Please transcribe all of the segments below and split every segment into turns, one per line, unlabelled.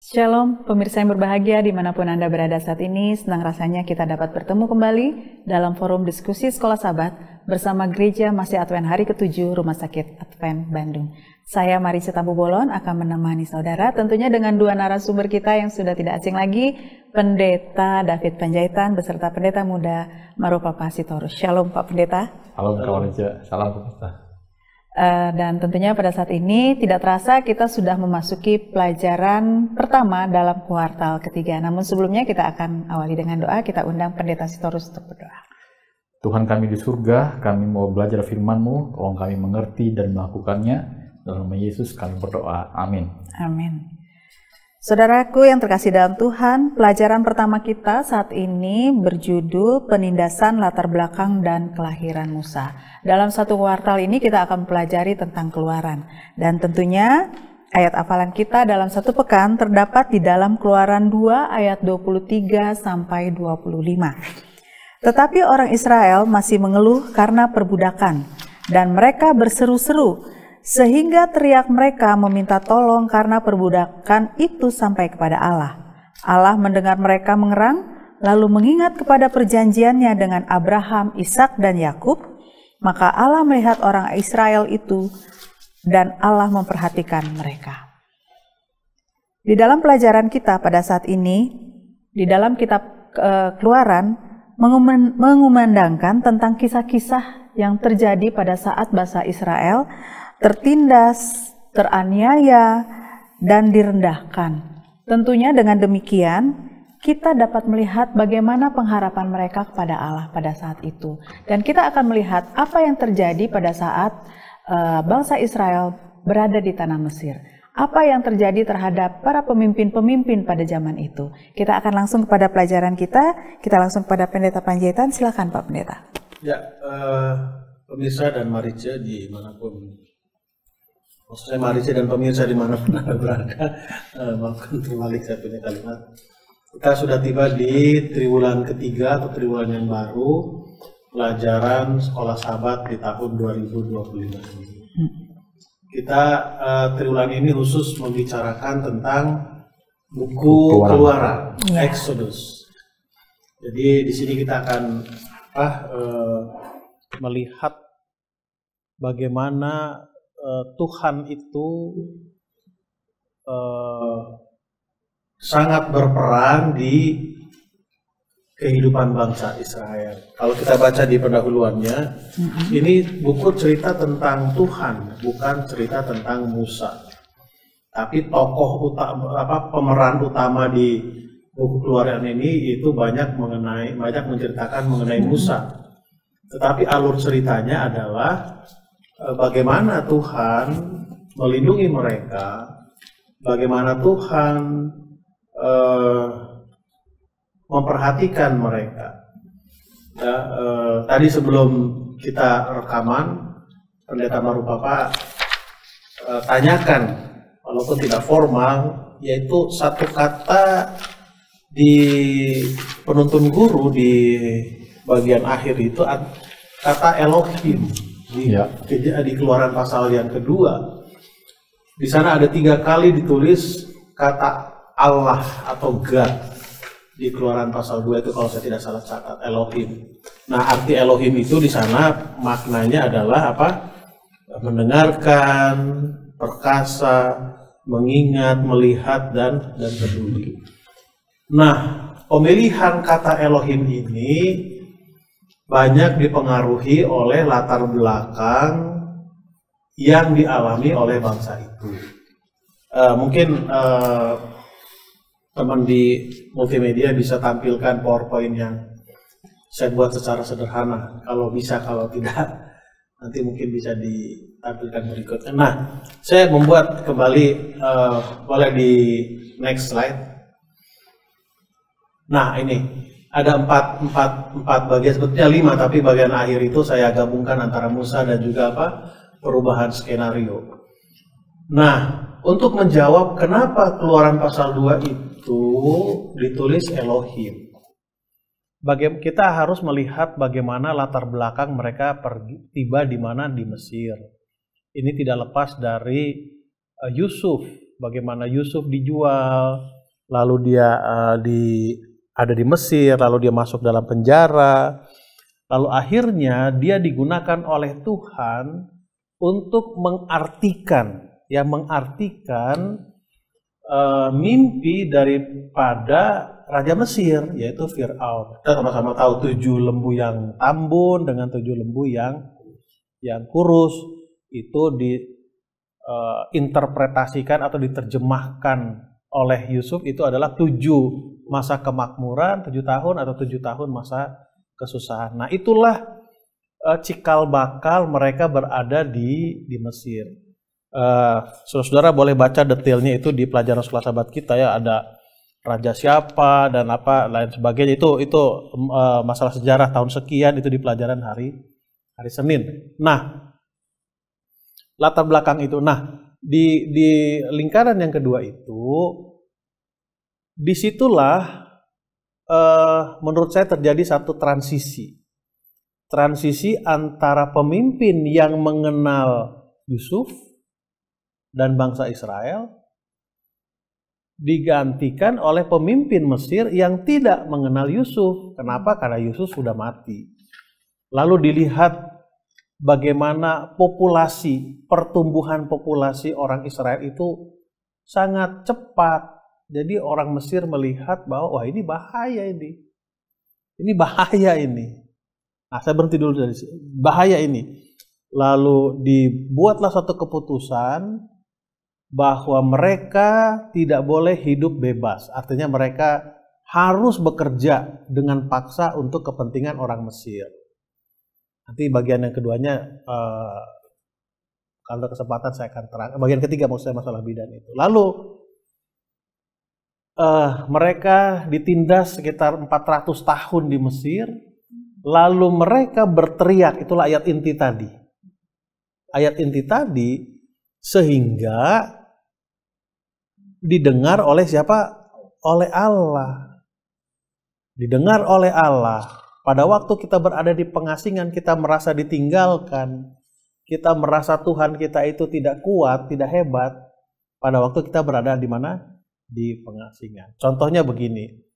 Shalom, pemirsa yang berbahagia dimanapun Anda berada saat ini. Senang rasanya kita dapat bertemu kembali dalam forum diskusi Sekolah Sabat bersama Gereja Masih Advent Hari ke-7 Rumah Sakit Advent Bandung. Saya Marisa Tambu Bolon akan menemani saudara tentunya dengan dua narasumber kita yang sudah tidak asing lagi, Pendeta David Panjaitan beserta Pendeta Muda Marupapa Sitorus. Shalom Pak Pendeta.
Halo Kak Marisa, salam Pendeta.
Dan tentunya pada saat ini tidak terasa kita sudah memasuki pelajaran pertama dalam kuartal ketiga. Namun sebelumnya kita akan awali dengan doa. Kita undang Pendeta Sitorus untuk berdoa.
Tuhan kami di surga, kami mau belajar firman-Mu, tolong kami mengerti dan melakukannya. Dalam nama Yesus kami berdoa. Amin.
Amin. Saudaraku yang terkasih dalam Tuhan, pelajaran pertama kita saat ini berjudul Penindasan Latar Belakang dan Kelahiran Musa. Dalam satu kuartal ini kita akan pelajari tentang Keluaran. Dan tentunya ayat hafalan kita dalam satu pekan terdapat di dalam Keluaran 2 ayat 23 sampai 25. Tetapi orang Israel masih mengeluh karena perbudakan, dan mereka berseru-seru, sehingga teriak mereka meminta tolong karena perbudakan itu sampai kepada Allah. Allah mendengar mereka mengerang, lalu mengingat kepada perjanjiannya dengan Abraham, Ishak dan Yakub. Maka Allah melihat orang Israel itu dan Allah memperhatikan mereka. Di dalam pelajaran kita pada saat ini, di dalam kitab Keluaran, mengumandangkan tentang kisah-kisah yang terjadi pada saat bangsa Israel tertindas, teraniaya, dan direndahkan. Tentunya dengan demikian, kita dapat melihat bagaimana pengharapan mereka kepada Allah pada saat itu. Dan kita akan melihat apa yang terjadi pada saat bangsa Israel berada di tanah Mesir. Apa yang terjadi terhadap para pemimpin-pemimpin pada zaman itu. Kita akan langsung kepada pelajaran kita. Kita langsung kepada Pendeta Panjaitan. Silakan Pak Pendeta.
Ya, pemirsa dan Marisa dimanapun, maksudnya Marisa dan pemirsa dimanapun Anda berada, maafkan terbalik saya punya kalimat. Kita sudah tiba di triwulan ketiga atau triwulan yang baru, pelajaran Sekolah Sabat di tahun 2025 ini. Kita triwulan ini khusus membicarakan tentang buku Keluaran, Exodus. Jadi di sini kita akan melihat bagaimana Tuhan itu sangat berperan di kehidupan bangsa Israel. Kalau kita baca di pendahuluannya, ini buku cerita tentang Tuhan, bukan cerita tentang Musa. Tapi tokoh utama, pemeran utama di buku Keluaran ini itu banyak menceritakan mengenai Musa. Tetapi alur ceritanya adalah bagaimana Tuhan melindungi mereka, bagaimana Tuhan memperhatikan mereka. Ya, tadi sebelum kita rekaman, Pendeta Marupapa tanyakan, walaupun tidak formal, yaitu satu kata di penuntun guru di bagian akhir itu kata Elohim. Di Keluaran pasal yang kedua, di sana ada 3 kali ditulis kata Allah atau God. Di Keluaran pasal 2 itu kalau saya tidak salah catat, Elohim. Nah, arti Elohim itu di sana maknanya adalah apa? Mendengarkan, perkasa, mengingat, melihat, dan peduli. Nah, pemilihan kata Elohim ini banyak dipengaruhi oleh latar belakang yang dialami oleh bangsa itu. Mungkin teman di multimedia bisa tampilkan PowerPoint yang saya buat secara sederhana. Kalau bisa, kalau tidak, nanti mungkin bisa ditampilkan berikutnya. Nah, saya membuat kembali, boleh di next slide. Nah, ini ada empat bagian, sebetulnya 5, tapi bagian akhir itu saya gabungkan antara Musa dan juga perubahan skenario. Nah, untuk menjawab kenapa Keluaran pasal 2 itu ditulis Elohim, kita harus melihat bagaimana latar belakang mereka tiba di mana di Mesir. Ini tidak lepas dari Yusuf, bagaimana Yusuf dijual, lalu dia ada di Mesir, lalu dia masuk dalam penjara, lalu akhirnya dia digunakan oleh Tuhan untuk mengartikan mimpi daripada Raja Mesir, yaitu Fir'aun. Kita sama-sama tahu 7 lembu yang tambun dengan 7 lembu yang kurus itu diinterpretasikan atau diterjemahkan oleh Yusuf itu adalah 7 masa kemakmuran, 7 tahun atau 7 tahun masa kesusahan. Nah, itulah cikal bakal mereka berada di Mesir. Saudara-saudara boleh baca detailnya itu di pelajaran sekolah sahabat kita ya, ada raja siapa dan apa lain sebagainya, itu masalah sejarah tahun sekian itu di pelajaran hari Senin. Nah, latar belakang itu. Nah, di lingkaran yang kedua itu, disitulah menurut saya terjadi satu transisi antara pemimpin yang mengenal Yusuf dan bangsa Israel digantikan oleh pemimpin Mesir yang tidak mengenal Yusuf. Kenapa? Karena Yusuf sudah mati. Lalu dilihat bagaimana pertumbuhan populasi orang Israel itu sangat cepat. Jadi orang Mesir melihat bahwa wah ini bahaya ini. Ini bahaya ini. Nah, saya berhenti dulu dari sini. Bahaya ini. Lalu dibuatlah satu keputusan bahwa mereka tidak boleh hidup bebas. Artinya mereka harus bekerja dengan paksa untuk kepentingan orang Mesir. Nanti bagian yang keduanya kalau ada kesempatan saya akan terang. Bagian ketiga maksud saya masalah bidan itu. Lalu mereka ditindas sekitar 400 tahun di Mesir. Lalu mereka berteriak, itulah ayat inti tadi. Ayat inti tadi sehingga didengar oleh siapa? Oleh Allah. Didengar oleh Allah. Pada waktu kita berada di pengasingan, kita merasa ditinggalkan. Kita merasa Tuhan kita itu tidak kuat, tidak hebat. Pada waktu kita berada di mana? Di pengasingan. Contohnya begini.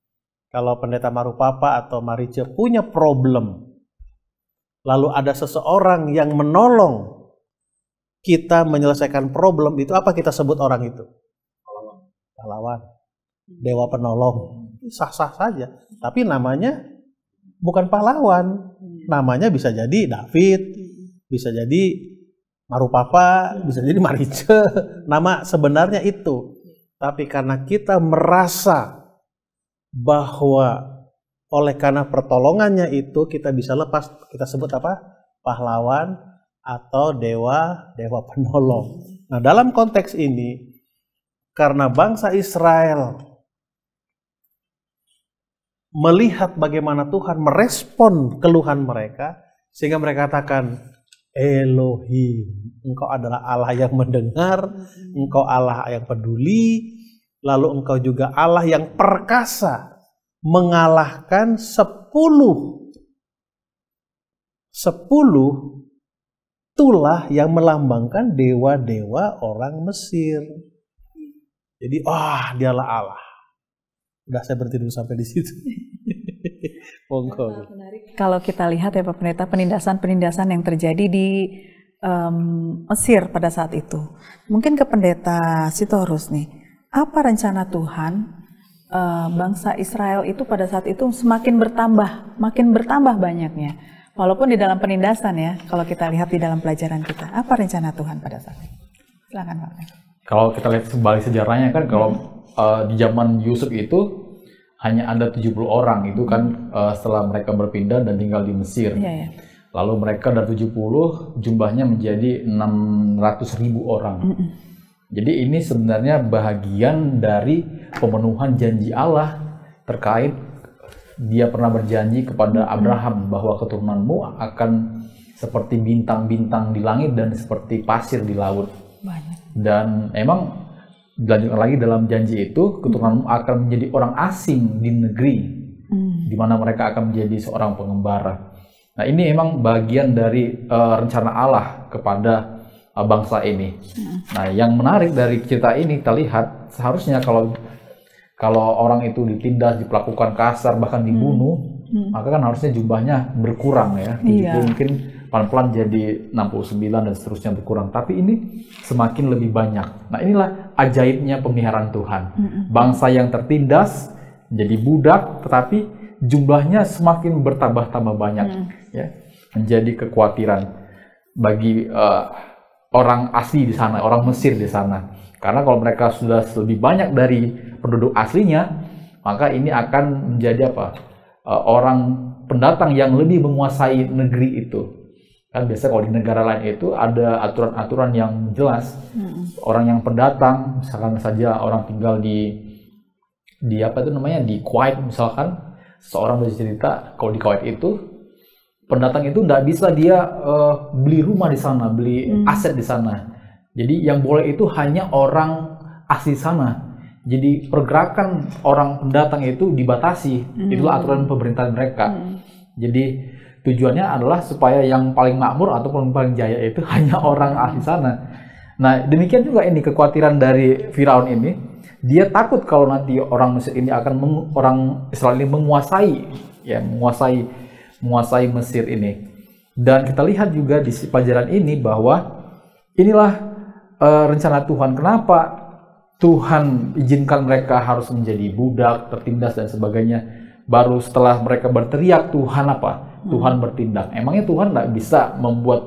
Kalau pendeta Marupapa atau Marice punya problem, lalu ada seseorang yang menolong kita menyelesaikan problem itu, apa kita sebut orang itu? Pahlawan. Dewa penolong. Sah-sah saja. Tapi namanya bukan pahlawan. Namanya bisa jadi David, bisa jadi Marupapa, bisa jadi Marice. Nama sebenarnya itu. Tapi karena kita merasa bahwa oleh karena pertolongannya itu kita bisa lepas, kita sebut apa? Pahlawan atau dewa penolong. Nah, dalam konteks ini karena bangsa Israel melihat bagaimana Tuhan merespon keluhan mereka, sehingga mereka katakan, Elohim, engkau adalah Allah yang mendengar, engkau Allah yang peduli, lalu engkau juga Allah yang perkasa, mengalahkan 10 tulah yang melambangkan dewa-dewa orang Mesir. Jadi, dialah Allah. Udah, saya berhenti dulu sampai di situ. Monggo.
Kalau kita lihat ya Pak Pendeta, penindasan yang terjadi di Mesir pada saat itu. Mungkin ke Pendeta Sitorus nih, apa rencana Tuhan bangsa Israel itu pada saat itu makin bertambah banyaknya. Walaupun di dalam penindasan ya, kalau kita lihat di dalam pelajaran kita, apa rencana Tuhan pada saat itu? Silakan Pak.
Kalau kita lihat kembali sejarahnya kan, kalau di zaman Yusuf itu hanya ada 70 orang itu kan setelah mereka berpindah dan tinggal di Mesir.
Iya.
Lalu mereka dari 70 jumlahnya menjadi 600.000 orang. Jadi ini sebenarnya bagian dari pemenuhan janji Allah terkait dia pernah berjanji kepada Abraham bahwa keturunanmu akan seperti bintang-bintang di langit dan seperti pasir di laut. Dan emang dilanjutkan lagi dalam janji itu, keturunanmu akan menjadi orang asing di negeri di mana mereka akan menjadi seorang pengembara. Nah, ini emang bagian dari rencana Allah kepada bangsa ini. Nah, yang menarik dari cerita ini kita lihat seharusnya Kalau orang itu ditindas, diperlakukan kasar, bahkan dibunuh, maka kan harusnya jumlahnya berkurang ya. Jadi mungkin pelan-pelan jadi 69 dan seterusnya berkurang. Tapi ini semakin lebih banyak. Nah inilah ajaibnya pemeliharaan Tuhan. Bangsa yang tertindas jadi budak, tetapi jumlahnya semakin bertambah-tambah banyak. Ya, menjadi kekhawatiran bagi orang asli di sana, orang Mesir di sana. Karena kalau mereka sudah lebih banyak dari penduduk aslinya, maka ini akan menjadi orang pendatang yang lebih menguasai negeri itu. Kan biasa kalau di negara lain itu ada aturan-aturan yang jelas. Orang yang pendatang, misalkan saja orang tinggal di Kuwait misalkan, seorang bercerita kalau di Kuwait itu pendatang itu nggak bisa dia beli rumah di sana, beli aset di sana. Jadi yang boleh itu hanya orang asli sana. Jadi pergerakan orang pendatang itu dibatasi. Itulah aturan pemerintahan mereka. Jadi tujuannya adalah supaya yang paling makmur atau paling jaya itu hanya orang asli sana. Nah demikian juga ini kekhawatiran dari Firaun ini. Dia takut kalau nanti orang Mesir ini orang Israel ini menguasai Mesir ini. Dan kita lihat juga di pelajaran ini bahwa inilah rencana Tuhan. Kenapa Tuhan izinkan mereka harus menjadi budak, tertindas dan sebagainya. Baru setelah mereka berteriak Tuhan Tuhan bertindak. Emangnya Tuhan nggak bisa membuat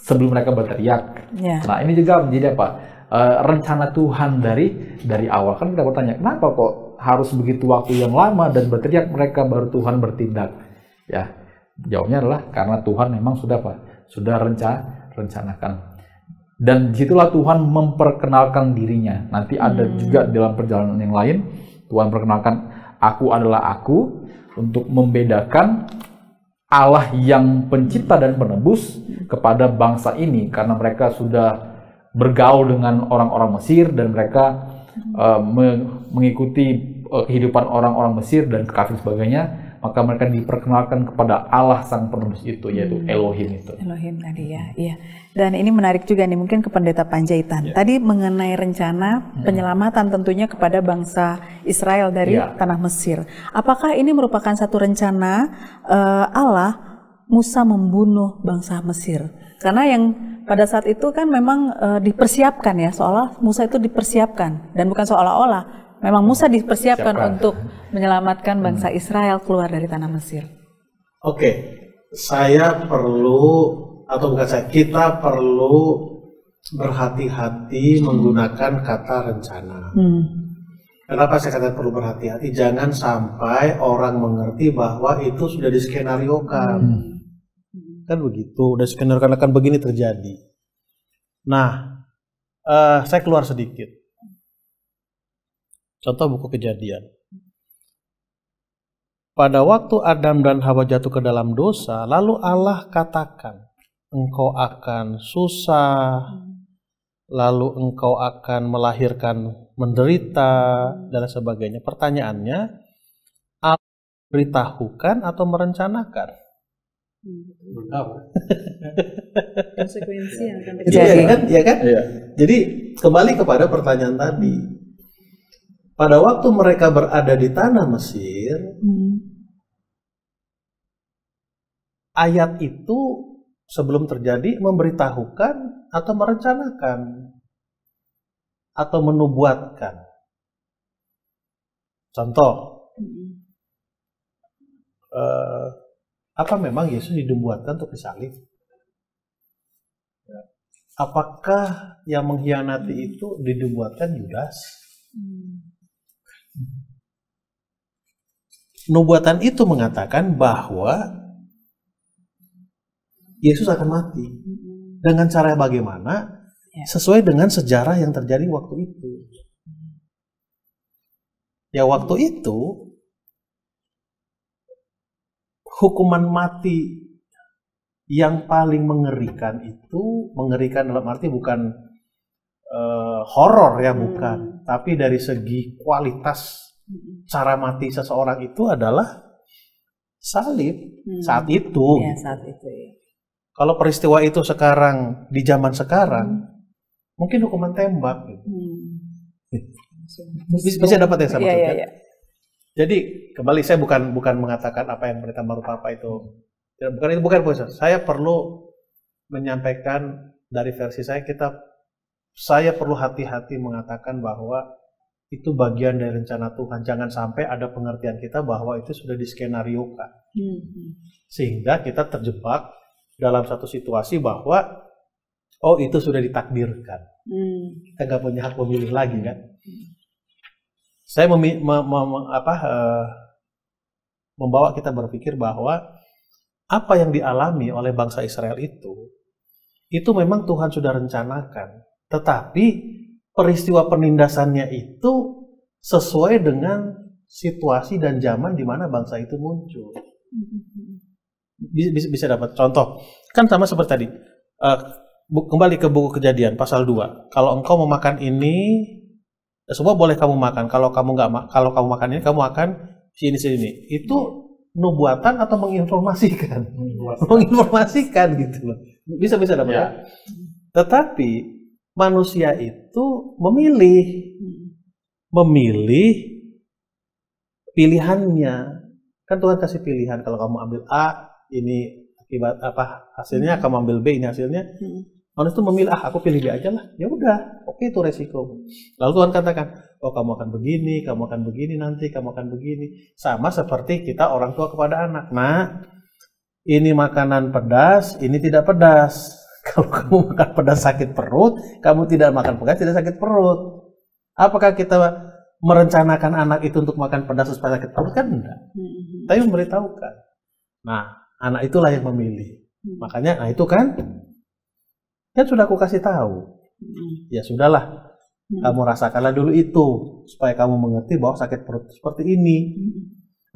sebelum mereka berteriak? Nah ini juga menjadi rencana Tuhan dari awal. Kan kita bertanya, kenapa kok harus begitu waktu yang lama dan berteriak mereka baru Tuhan bertindak? Ya, jawabnya adalah karena Tuhan memang sudah rencanakan. Dan disitulah Tuhan memperkenalkan dirinya. Nanti ada juga dalam perjalanan yang lain, Tuhan perkenalkan, aku adalah aku, untuk membedakan Allah yang pencipta dan penebus kepada bangsa ini. Karena mereka sudah bergaul dengan orang-orang Mesir dan mereka mengikuti kehidupan orang-orang Mesir dan kafir sebagainya. Maka mereka diperkenalkan kepada Allah sang penebus itu, yaitu Elohim itu.
Elohim tadi ya, iya. Dan ini menarik juga nih, mungkin ke Pendeta Panjaitan. Tadi mengenai rencana penyelamatan tentunya kepada bangsa Israel dari tanah Mesir. Apakah ini merupakan satu rencana Allah Musa membunuh bangsa Mesir? Karena yang pada saat itu kan memang dipersiapkan ya, seolah Musa itu dipersiapkan. Dan bukan seolah-olah, memang Musa dipersiapkan untuk menyelamatkan bangsa Israel keluar dari tanah Mesir.
Oke, kita perlu berhati-hati menggunakan kata rencana. Kenapa saya katakan perlu berhati-hati? Jangan sampai orang mengerti bahwa itu sudah diskenariokan. Kan begitu, udah skenariokan akan begini terjadi. Nah, saya keluar sedikit. Contoh buku Kejadian. Pada waktu Adam dan Hawa jatuh ke dalam dosa, lalu Allah katakan, engkau akan susah, lalu engkau akan melahirkan menderita, dan sebagainya. Pertanyaannya, Allah memberitahukan atau merencanakan?
Konsekuensi yang akan
terjadi. Iya kan? Jadi kembali kepada pertanyaan tadi. Pada waktu mereka berada di tanah Mesir, ayat itu sebelum terjadi memberitahukan atau merencanakan atau menubuatkan. Contoh, apa memang Yesus dinubuatkan untuk disalib? Apakah yang mengkhianati itu dinubuatkan Yudas? Nubuatan itu mengatakan bahwa Yesus akan mati. Dengan cara bagaimana? Sesuai dengan sejarah yang terjadi waktu itu. Ya waktu itu, hukuman mati yang paling mengerikan itu, mengerikan dalam arti bukan horor ya, bukan. Tapi dari segi kualitas cara mati seseorang itu adalah salib saat itu.
Ya, saat itu ya.
Kalau peristiwa itu sekarang di zaman sekarang, mungkin hukuman tembak. Bisa dapat yang saya
Iya,
maksudkan.
iya.
Jadi kembali saya bukan mengatakan apa yang pendeta baru papa itu. Bukan poin. Saya perlu menyampaikan dari versi saya, saya perlu hati-hati mengatakan bahwa itu bagian dari rencana Tuhan. Jangan sampai ada pengertian kita bahwa itu sudah diskenariokan. Sehingga kita terjebak dalam satu situasi bahwa itu sudah ditakdirkan. Kita nggak punya hak memilih lagi kan. Saya membawa kita berpikir bahwa apa yang dialami oleh bangsa Israel itu memang Tuhan sudah rencanakan. Tetapi peristiwa penindasannya itu sesuai dengan situasi dan zaman di mana bangsa itu muncul. Bisa dapat contoh. Kan sama seperti tadi. Kembali ke buku Kejadian pasal 2. Kalau engkau memakan ini, semua boleh kamu makan. Kalau kamu makan ini, kamu akan sini. Itu nubuatan atau menginformasikan? Menginformasikan gitu loh. Bisa dapat ya. Tetapi manusia itu memilih pilihannya. Kan Tuhan kasih pilihan, kalau kamu ambil A, ini akibat apa hasilnya, kamu ambil B, ini hasilnya. Manusia itu memilih, aku pilih B aja lah. Ya udah, oke, itu resiko. Lalu Tuhan katakan, kamu akan begini, kamu akan begini nanti, kamu akan begini. Sama seperti kita orang tua kepada anak. Nah, ini makanan pedas, ini tidak pedas. Kalau kamu makan pedas sakit perut, kamu tidak makan pedas tidak sakit perut. Apakah kita merencanakan anak itu untuk makan pedas supaya sakit perut? Kan enggak. Tapi memberitahukan. Nah, anak itulah yang memilih. Makanya, itu kan sudah aku kasih tahu. Ya sudahlah, kamu rasakanlah dulu itu supaya kamu mengerti bahwa sakit perut seperti ini.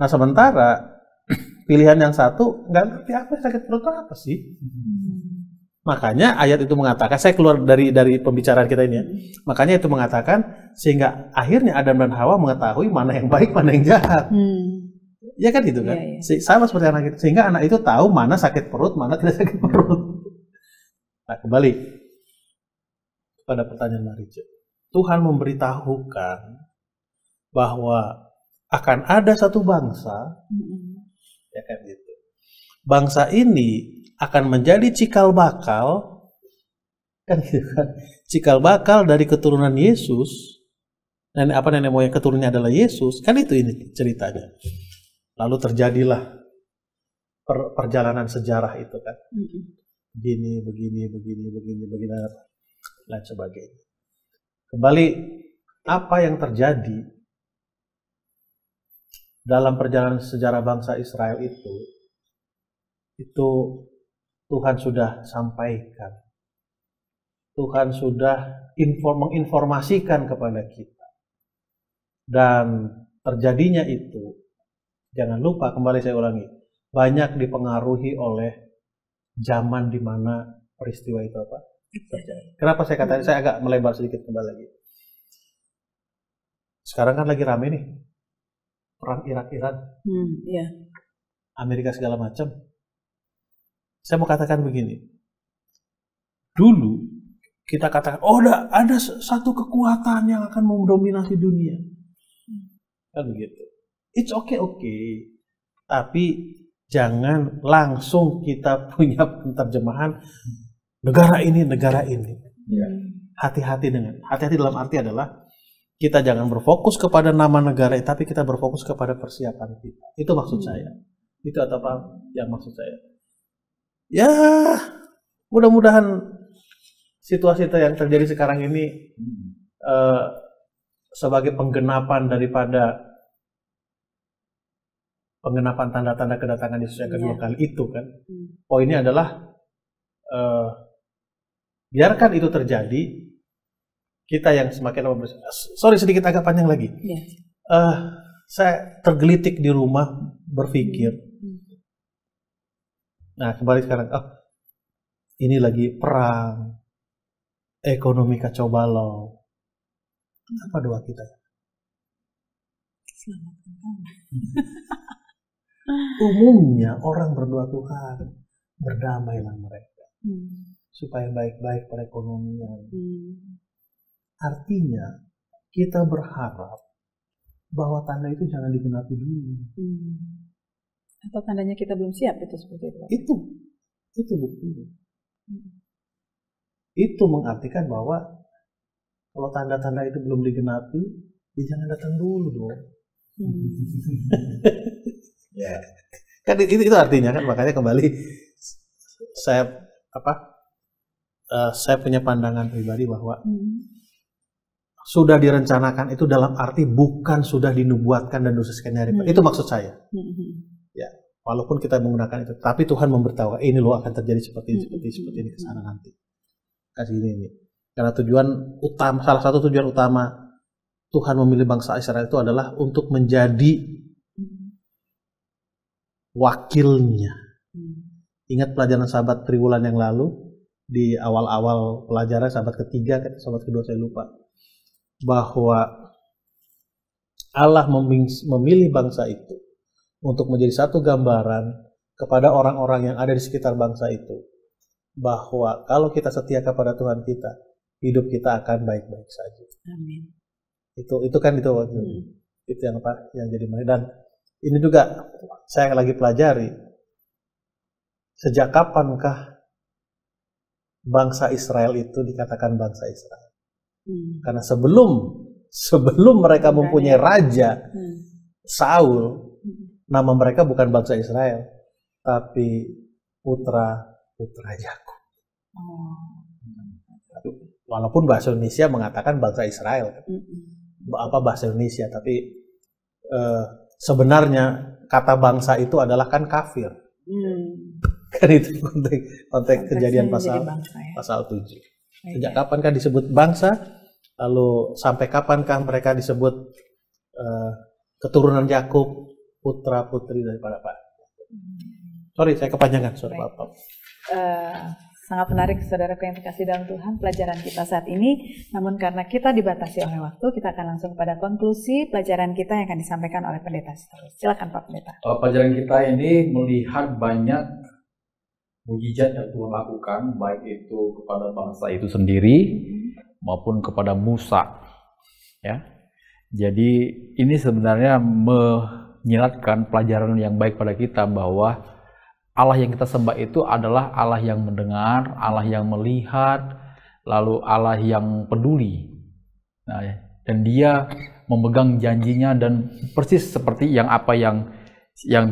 Nah, sementara pilihan yang satu nggak ngerti apa sakit perut itu apa sih. Makanya ayat itu mengatakan, saya keluar dari pembicaraan kita ini ya. Makanya itu mengatakan sehingga akhirnya Adam dan Hawa mengetahui mana yang baik, mana yang jahat. Ya kan gitu kan. Sama seperti anak itu. Sehingga anak itu tahu mana sakit perut, mana tidak sakit perut. Nah, kembali pada pertanyaan Marice. Tuhan memberitahukan bahwa akan ada satu bangsa, ya kan gitu. Bangsa ini akan menjadi cikal bakal, kan gitu kan? Cikal bakal dari keturunan Yesus. Nenek moyang keturunannya adalah Yesus, kan itu ini ceritanya. Lalu terjadilah perjalanan sejarah itu kan. Begini, dan sebagainya. Kembali, apa yang terjadi dalam perjalanan sejarah bangsa Israel itu Tuhan sudah sampaikan. Tuhan sudah menginformasikan kepada kita. Dan terjadinya itu, jangan lupa, kembali saya ulangi, banyak dipengaruhi oleh zaman di mana peristiwa itu terjadi. Kenapa saya katakan, saya agak melebar sedikit kembali lagi. Sekarang kan lagi rame nih, perang Irak-Iran, Amerika segala macam. Saya mau katakan begini, dulu kita katakan, ada satu kekuatan yang akan mendominasi dunia, kan begitu. It's okay, tapi jangan langsung kita punya penerjemahan negara ini. Hati-hati dalam arti adalah kita jangan berfokus kepada nama negara, tapi kita berfokus kepada persiapan kita. Itu maksud saya. Itu apa yang maksud saya. Ya, mudah-mudahan situasi yang terjadi sekarang ini sebagai penggenapan daripada pengenapan tanda-tanda kedatangan Yesus yang kedua kali itu kan. Poinnya adalah biarkan itu terjadi. Kita yang semakin sedikit agak panjang lagi. Saya tergelitik di rumah berpikir. Nah, kembali sekarang, ini lagi perang, ekonomi kacau balau. Apa doa kita? Selamatkan kami. Umumnya orang berdoa, Tuhan, berdamailah mereka, supaya baik-baik perekonomian. Artinya kita berharap bahwa tanda itu jangan digenapi dulu.
Atau tandanya kita belum siap itu seperti itu.
Itu buktinya. Itu mengartikan bahwa kalau tanda-tanda itu belum digenapi, ya jangan datang dulu dong. Ya, kan itu artinya kan, makanya kembali saya punya pandangan pribadi bahwa sudah direncanakan itu dalam arti bukan sudah dinubuatkan dan dosiskan hari. Itu maksud saya. Ya, walaupun kita menggunakan itu, tapi Tuhan memberitahu ini loh akan terjadi seperti ini ke sana nanti. Kasih ini. Karena salah satu tujuan utama Tuhan memilih bangsa Israel itu adalah untuk menjadi wakilnya. Ingat pelajaran sahabat triwulan yang lalu, di awal-awal pelajaran sahabat ketiga, sahabat kedua saya lupa, bahwa Allah memilih bangsa itu untuk menjadi satu gambaran kepada orang-orang yang ada di sekitar bangsa itu, bahwa kalau kita setia kepada Tuhan kita, hidup kita akan baik-baik saja.
Amin.
Itu yang jadi menarik. Dan ini juga saya lagi pelajari, sejak kapankah bangsa Israel itu dikatakan bangsa Israel? Karena sebelum mereka mempunyai raja Saul, nama mereka bukan bangsa Israel, tapi putra Yakub. Walaupun bahasa Indonesia mengatakan bangsa Israel, bahasa Indonesia, tapi sebenarnya kata bangsa itu adalah kan kafir. Kan itu konteks kejadian pasal 7. Sejak kapankah disebut bangsa? Lalu sampai kapankah mereka disebut keturunan Yakub, putra putri daripada Pak? Sorry, saya kepanjangan. Sorry, Pak.
Sangat menarik, saudaraku yang terkasih dalam Tuhan, pelajaran kita saat ini. Namun karena kita dibatasi oleh waktu, kita akan langsung kepada konklusi pelajaran kita yang akan disampaikan oleh Pendeta Sitorus. Silakan Pak Pendeta.
Pelajaran kita ini melihat banyak mujizat yang Tuhan lakukan, baik itu kepada bangsa itu sendiri maupun kepada Musa. Ya, jadi ini sebenarnya menyiratkan pelajaran yang baik pada kita bahwa Allah yang kita sembah itu adalah Allah yang mendengar, Allah yang melihat, lalu Allah yang peduli. Nah, dan Dia memegang janjinya dan persis seperti apa yang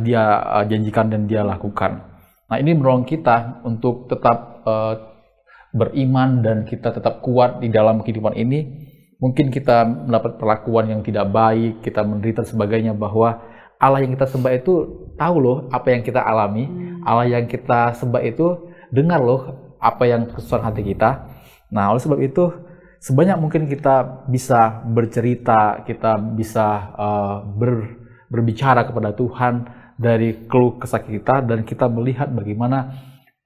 Dia janjikan dan Dia lakukan. Nah, ini mendorong kita untuk tetap beriman dan kita tetap kuat di dalam kehidupan ini. Mungkin kita mendapat perlakuan yang tidak baik, kita menderita sebagainya, bahwa Allah yang kita sembah itu tahu loh apa yang kita alami. Allah yang kita sembah itu dengar loh apa yang kesusahan hati kita. Nah, oleh sebab itu sebanyak mungkin kita bisa bercerita, kita bisa berbicara kepada Tuhan dari keluh kesah kita, dan kita melihat bagaimana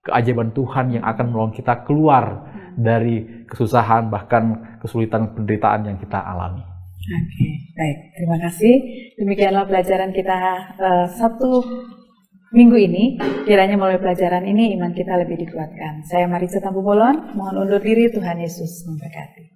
keajaiban Tuhan yang akan menolong kita keluar dari kesusahan, bahkan kesulitan penderitaan yang kita alami.
Oke, baik. Terima kasih. Demikianlah pelajaran kita satu minggu ini. Kiranya melalui pelajaran ini iman kita lebih dikuatkan. Saya Marisa Tampu Bolon, mohon undur diri. Tuhan Yesus memberkati.